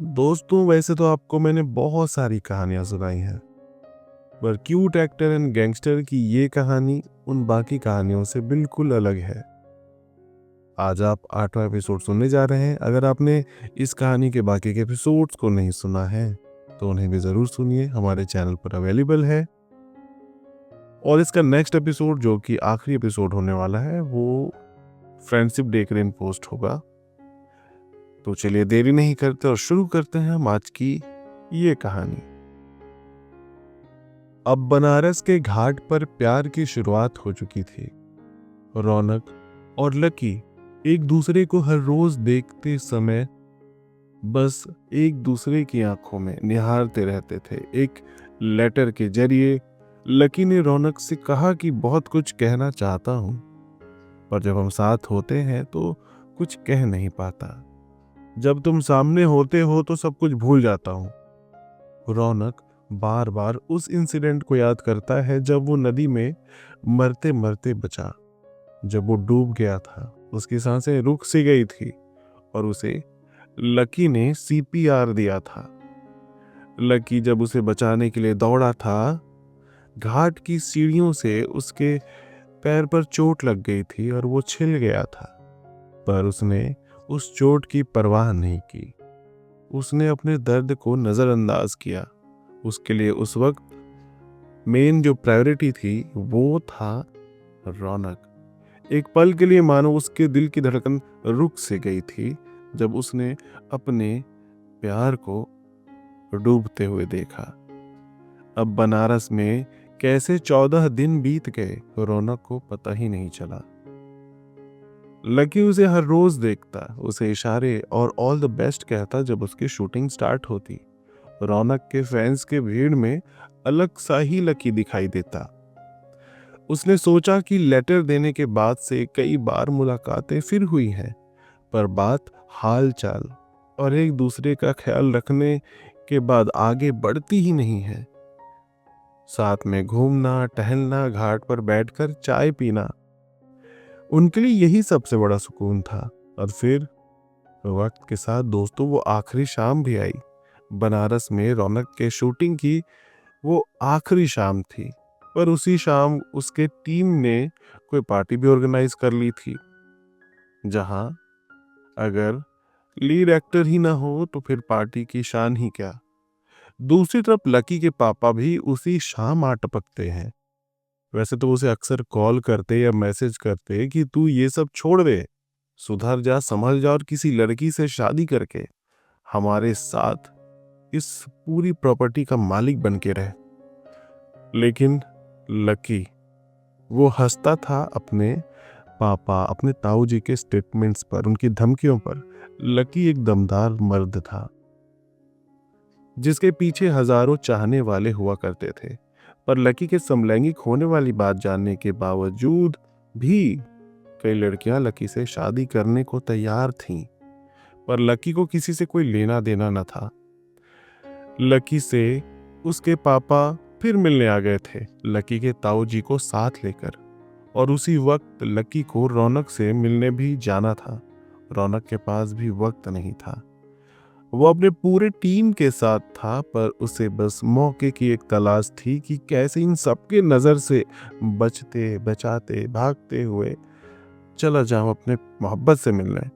दोस्तों, वैसे तो आपको मैंने बहुत सारी कहानियां सुनाई हैं, पर क्यूट एक्टर एंड गैंगस्टर की ये कहानी उन बाकी कहानियों से बिल्कुल अलग है। आज आप 8वां एपिसोड सुनने जा रहे हैं। अगर आपने इस कहानी के बाकी के एपिसोड्स को नहीं सुना है तो उन्हें भी ज़रूर सुनिए, हमारे चैनल पर अवेलेबल है। और इसका नेक्स्ट एपिसोड, जो कि आखिरी एपिसोड होने वाला है, वो फ्रेंडशिप डे के दिन पोस्ट होगा। तो चलिए देरी नहीं करते और शुरू करते हैं हम आज की ये कहानी। अब बनारस के घाट पर प्यार की शुरुआत हो चुकी थी। रौनक और लकी एक दूसरे को हर रोज देखते समय बस एक दूसरे की आंखों में निहारते रहते थे। एक लेटर के जरिए लकी ने रौनक से कहा कि बहुत कुछ कहना चाहता हूं, पर जब हम साथ होते हैं तो कुछ कह नहीं पाता। जब तुम सामने होते हो तो सब कुछ भूल जाता हूं। रौनक बार बार उस इंसिडेंट को याद करता है जब वो नदी में मरते मरते बचा। जब वो डूब गया था, उसकी सांसें रुक सी गई थी और उसे लकी ने सीपीआर दिया था। लकी जब उसे बचाने के लिए दौड़ा था, घाट की सीढ़ियों से उसके पैर पर चोट लग गई थी और वो छिल गया था। पर उसने उस चोट की परवाह नहीं की। उसने अपने दर्द को नजरअंदाज किया। उसके लिए उस वक्त मेन जो प्रायोरिटी थी वो था रौनक। एक पल के लिए मानो उसके दिल की धड़कन रुक से गई थी जब उसने अपने प्यार को डूबते हुए देखा। अब बनारस में कैसे 14 दिन बीत गए रौनक को पता ही नहीं चला। लकी उसे हर रोज देखता, उसे इशारे और ऑल द बेस्ट कहता जब उसकी शूटिंग स्टार्ट होती। रौनक के फैंस के भीड़ में अलग सा ही लकी दिखाई देता। उसने सोचा कि लेटर देने के बाद से कई बार मुलाकातें फिर हुई हैं, पर बात हाल चाल और एक दूसरे का ख्याल रखने के बाद आगे बढ़ती ही नहीं है। साथ में घूमना, टहलना, घाट पर बैठकर चाय पीना, उनके लिए यही सबसे बड़ा सुकून था। और फिर वक्त के साथ दोस्तों वो आखिरी शाम भी आई। बनारस में रौनक के शूटिंग की वो आखिरी शाम थी, पर उसी शाम उसके टीम ने कोई पार्टी भी ऑर्गेनाइज कर ली थी, जहां अगर लीड एक्टर ही ना हो तो फिर पार्टी की शान ही क्या। दूसरी तरफ लकी के पापा भी उसी शाम आ टपकते हैं। वैसे तो उसे अक्सर कॉल करते या मैसेज करते कि तू ये सब छोड़ दे, सुधर जा, संभल जा और किसी लड़की से शादी करके हमारे साथ इस पूरी प्रॉपर्टी का मालिक बन के रहे। लेकिन लकी वो हंसता था अपने पापा, अपने ताऊ जी के स्टेटमेंट्स पर, उनकी धमकियों पर। लकी एक दमदार मर्द था जिसके पीछे हजारों चाहने वाले हुआ करते थे। पर लकी के समलैंगिक होने वाली बात जानने के बावजूद भी कई लड़कियां लकी से शादी करने को तैयार थीं। पर लकी को किसी से कोई लेना देना न था। लकी से उसके पापा फिर मिलने आ गए थे, लकी के ताऊ जी को साथ लेकर। और उसी वक्त लकी को रौनक से मिलने भी जाना था। रौनक के पास भी वक्त नहीं था। वो अपने पूरे टीम के साथ था, पर उसे बस मौके की एक तलाश थी कि कैसे इन सबके नजर से बचते बचाते भागते हुए चला जाऊं अपने मोहब्बत से मिलने,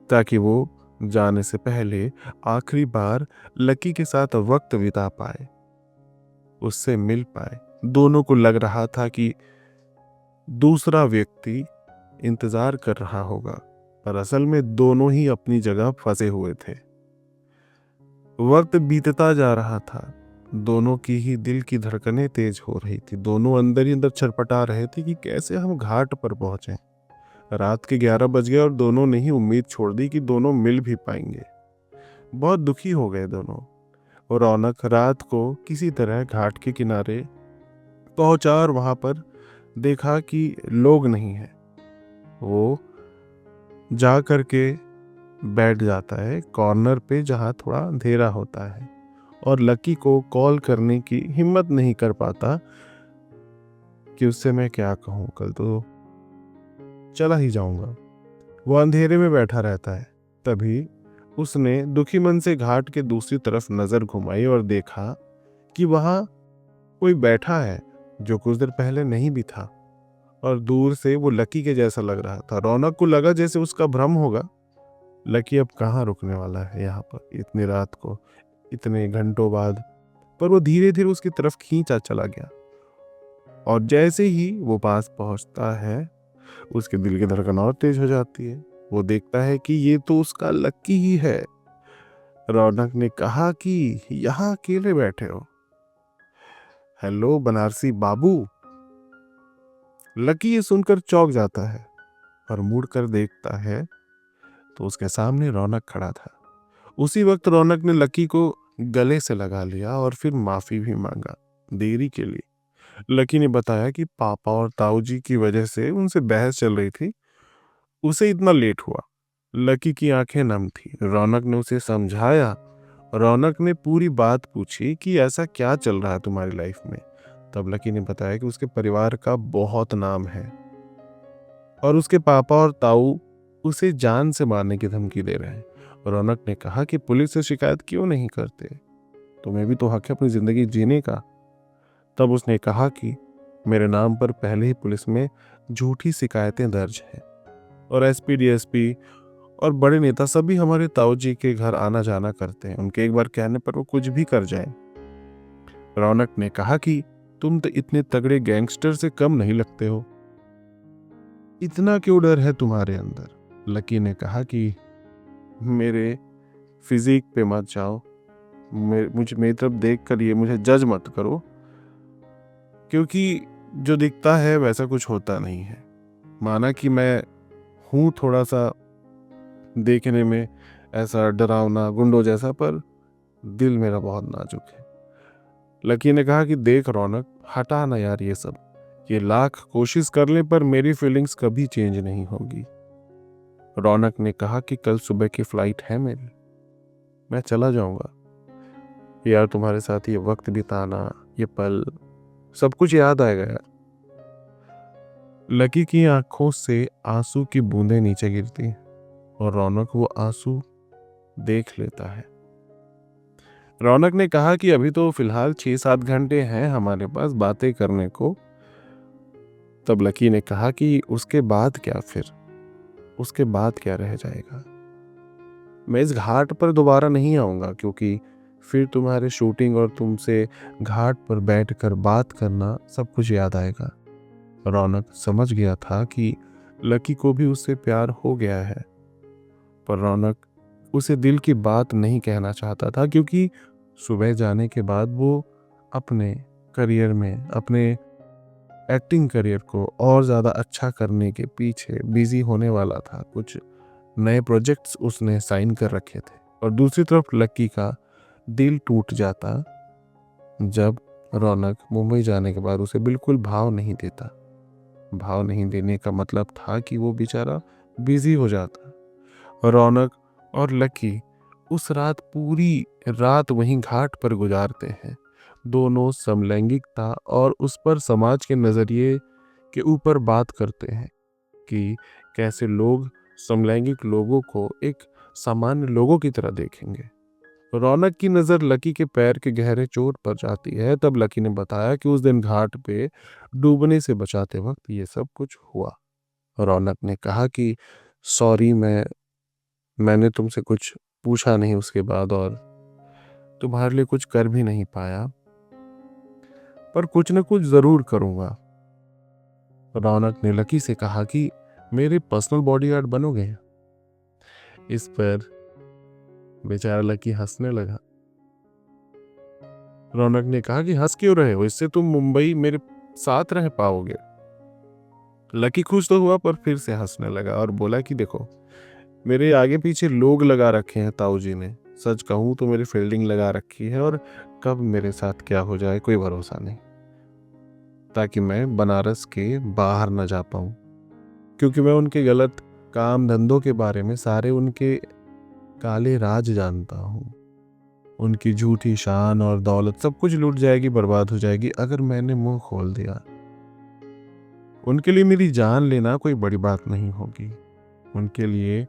ताकि वो जाने से पहले आखिरी बार लकी के साथ वक्त बिता पाए, उससे मिल पाए। दोनों को लग रहा था कि दूसरा व्यक्ति इंतजार कर रहा होगा, पर असल में दोनों ही अपनी जगह फंसे हुए थे। वक्त बीतता जा रहा था। दोनों की ही दिल की धड़कनें तेज हो रही थी। दोनों अंदर ही अंदर छटपटा रहे थे कि कैसे हम घाट पर पहुंचे। रात के 11 बज गए और दोनों ने ही उम्मीद छोड़ दी कि दोनों मिल भी पाएंगे। बहुत दुखी हो गए दोनों। और रौनक रात को किसी तरह घाट के किनारे पहुंचा और वहां पर देखा कि लोग नहीं है। वो जा करके बैठ जाता है कॉर्नर पे जहां थोड़ा अंधेरा होता है, और लकी को कॉल करने की हिम्मत नहीं कर पाता कि उससे मैं क्या कहूं, कल तो चला ही जाऊंगा। वो अंधेरे में बैठा रहता है। तभी उसने दुखी मन से घाट के दूसरी तरफ नजर घुमाई और देखा कि वहां कोई बैठा है जो कुछ देर पहले नहीं भी था, और दूर से वो लकी के जैसा लग रहा था। रौनक को लगा जैसे उसका भ्रम होगा। लकी अब कहाँ रुकने वाला है यहाँ पर इतनी रात को, इतने घंटों बाद। पर वो धीरे धीरे उसकी तरफ खींचा चला गया, और जैसे ही वो पास पहुंचता है उसके दिल की धड़कन और तेज हो जाती है। वो देखता है कि ये तो उसका लकी ही है। रौनक ने कहा कि यहाँ अकेले बैठे हो? हेलो बनारसी बाबू। लकी ये सुनकर चौंक जाता है और मुड़ कर देखता है तो उसके सामने रौनक खड़ा था। उसी वक्त रौनक ने लकी को गले से लगा लिया और फिर माफी भी मांगा देरी के लिए। लकी ने बताया कि पापा और ताऊ जी की वजह से उनसे बहस चल रही थी, उसे इतना लेट हुआ। लकी की आंखें नम थी। रौनक ने उसे समझाया। रौनक ने पूरी बात पूछी कि ऐसा क्या चल रहा है तुम्हारी लाइफ में। तब लकी ने बताया कि उसके परिवार का बहुत नाम है और उसके पापा और ताऊ उसे जान से मारने की धमकी दे रहे हैं। रौनक ने कहा कि पुलिस से शिकायत क्यों नहीं करते, तुम्हें भी तो हक है अपनी जिंदगी जीने का। तब उसने कहा कि मेरे नाम पर पहले ही पुलिस में झूठी शिकायतें दर्ज हैं और एसपी डीएसपी और बड़े नेता सभी हमारे ताऊ जी के घर आना जाना करते हैं, उनके एक बार कहने पर वो कुछ भी कर जाए। रौनक ने कहा कि तुम तो इतने तगड़े गैंगस्टर से कम नहीं लगते हो, इतना क्यों डर है तुम्हारे अंदर? लकी ने कहा कि मेरे फिजिक पे मत जाओ, मुझे मेरी तरफ देख कर ये मुझे जज मत करो, क्योंकि जो दिखता है वैसा कुछ होता नहीं है। माना कि मैं हूँ थोड़ा सा देखने में ऐसा डरावना गुंडों जैसा, पर दिल मेरा बहुत नाजुक है। लकी ने कहा कि देख रौनक, हटा ना यार ये सब, ये लाख कोशिश करने पर मेरी फीलिंग्स कभी चेंज नहीं होगी। रौनक ने कहा कि कल सुबह की फ्लाइट है मेरी, मैं चला जाऊंगा। यार तुम्हारे साथ ये वक्त बिताना, ये पल, सब कुछ याद आएगा यार। लकी की आंखों से आंसू की बूंदें नीचे गिरती हैं और रौनक वो आंसू देख लेता है। रौनक ने कहा कि अभी तो फिलहाल 6-7 घंटे हैं हमारे पास बातें करने को। तब लकी ने कहा कि उसके बाद क्या, फिर उसके बाद क्या रह जाएगा? मैं इस घाट पर दोबारा नहीं आऊंगा, क्योंकि फिर तुम्हारे शूटिंग और तुमसे घाट पर बैठकर बात करना सब कुछ याद आएगा। रौनक समझ गया था कि लकी को भी उससे प्यार हो गया है, पर रौनक उसे दिल की बात नहीं कहना चाहता था, क्योंकि सुबह जाने के बाद वो अपने करियर में, अपने एक्टिंग करियर को और ज़्यादा अच्छा करने के पीछे बिजी होने वाला था। कुछ नए प्रोजेक्ट्स उसने साइन कर रखे थे। और दूसरी तरफ लक्की का दिल टूट जाता जब रौनक मुंबई जाने के बाद उसे बिल्कुल भाव नहीं देता। भाव नहीं देने का मतलब था कि वो बेचारा बिजी हो जाता। रौनक और लकी उस रात पूरी रात वहीं घाट पर गुजारते हैं। दोनों समलैंगिकता और उस पर समाज के नज़रिए के ऊपर बात करते हैं कि कैसे लोग समलैंगिक लोगों को एक सामान्य लोगों की तरह देखेंगे। रौनक की नज़र लकी के पैर के गहरे चोट पर जाती है। तब लकी ने बताया कि उस दिन घाट पे डूबने से बचाते वक्त ये सब कुछ हुआ। रौनक ने कहा कि सॉरी, मैंने तुमसे कुछ पूछा नहीं उसके बाद और तुम्हारे लिए कुछ कर भी नहीं पाया, पर कुछ न कुछ जरूर करूंगा। रौनक ने लकी से कहा कि मेरे पर्सनल बॉडीगार्ड बनोगे? इस पर बेचारा लकी हंसने लगा। रौनक ने कहा कि हंस क्यों रहे हो, इससे तुम मुंबई मेरे साथ रह पाओगे। लकी खुश तो हुआ पर फिर से हंसने लगा और बोला कि देखो, मेरे आगे पीछे लोग लगा रखे हैं ताऊ जी ने, सच कहूं तो मेरी फील्डिंग लगा रखी है और कब मेरे साथ क्या हो जाए कोई भरोसा नहीं, ताकि मैं बनारस के बाहर न जा पाऊं, क्योंकि मैं उनके गलत काम धंधों के बारे में सारे उनके काले राज जानता हूं। उनकी झूठी शान और दौलत सब कुछ लूट जाएगी, बर्बाद हो जाएगी अगर मैंने मुंह खोल दिया। उनके लिए मेरी जान लेना कोई बड़ी बात नहीं होगी। उनके लिए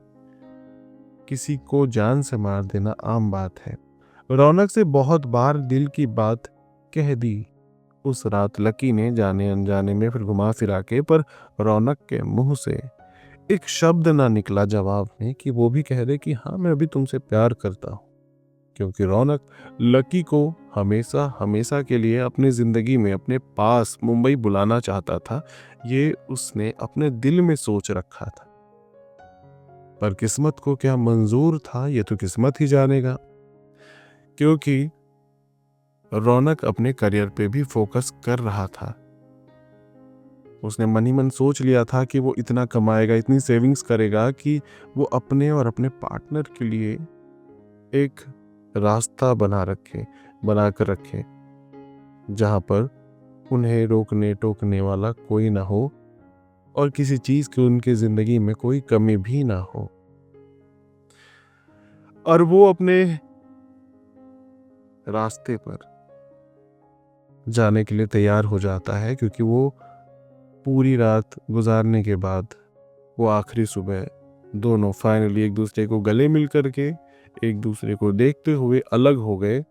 किसी को जान से मार देना आम बात है। रौनक से बहुत बार दिल की बात कह दी उस रात लकी ने, जाने अनजाने में, फिर घुमा फिरा के, पर रौनक के मुंह से एक शब्द ना निकला जवाब में कि वो भी कह दे कि हाँ मैं अभी तुमसे प्यार करता हूँ। क्योंकि रौनक लकी को हमेशा हमेशा के लिए अपनी जिंदगी में अपने पास मुंबई बुलाना चाहता था, ये उसने अपने दिल में सोच रखा था। पर किस्मत को क्या मंजूर था ये तो किस्मत ही जानेगा। क्योंकि रौनक अपने करियर पे भी फोकस कर रहा था। उसने मन ही मन सोच लिया था कि वो इतना कमाएगा, इतनी सेविंग्स करेगा कि वो अपने और अपने पार्टनर के लिए एक रास्ता बना कर रखे, जहां पर उन्हें रोकने टोकने वाला कोई ना हो और किसी चीज की उनकी जिंदगी में कोई कमी भी ना हो। और वो अपने रास्ते पर जाने के लिए तैयार हो जाता है, क्योंकि वो पूरी रात गुजारने के बाद वो आखिरी सुबह दोनों फाइनली एक दूसरे को गले मिल करके, एक दूसरे को देखते हुए अलग हो गए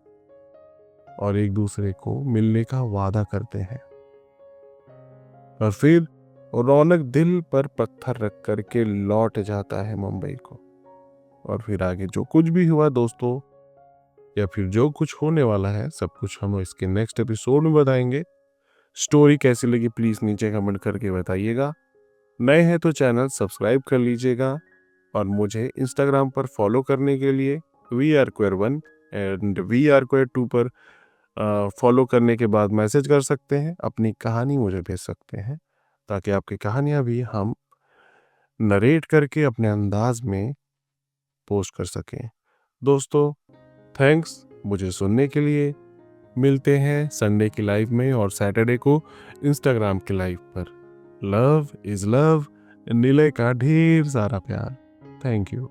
और एक दूसरे को मिलने का वादा करते हैं। और फिर रौनक दिल पर पत्थर रख करके लौट जाता है मुंबई को। और फिर आगे जो कुछ भी हुआ दोस्तों, या फिर जो कुछ होने वाला है, सब कुछ हम इसके नेक्स्ट एपिसोड में बताएंगे। स्टोरी कैसी लगी प्लीज नीचे कमेंट करके बताइएगा। नए हैं तो चैनल सब्सक्राइब कर लीजिएगा और मुझे इंस्टाग्राम पर फॉलो करने के लिए VRQuare1 एंड VRQuare2 पर फॉलो करने के बाद मैसेज कर सकते हैं, अपनी कहानी मुझे भेज सकते हैं, ताकि आपकी कहानियां भी हम नरेट करके अपने अंदाज में पोस्ट कर सकें। दोस्तों थैंक्स मुझे सुनने के लिए। मिलते हैं संडे की लाइव में और सैटरडे को इंस्टाग्राम की लाइव पर। लव इज लव, नीले का ढेर सारा प्यार। Thank you.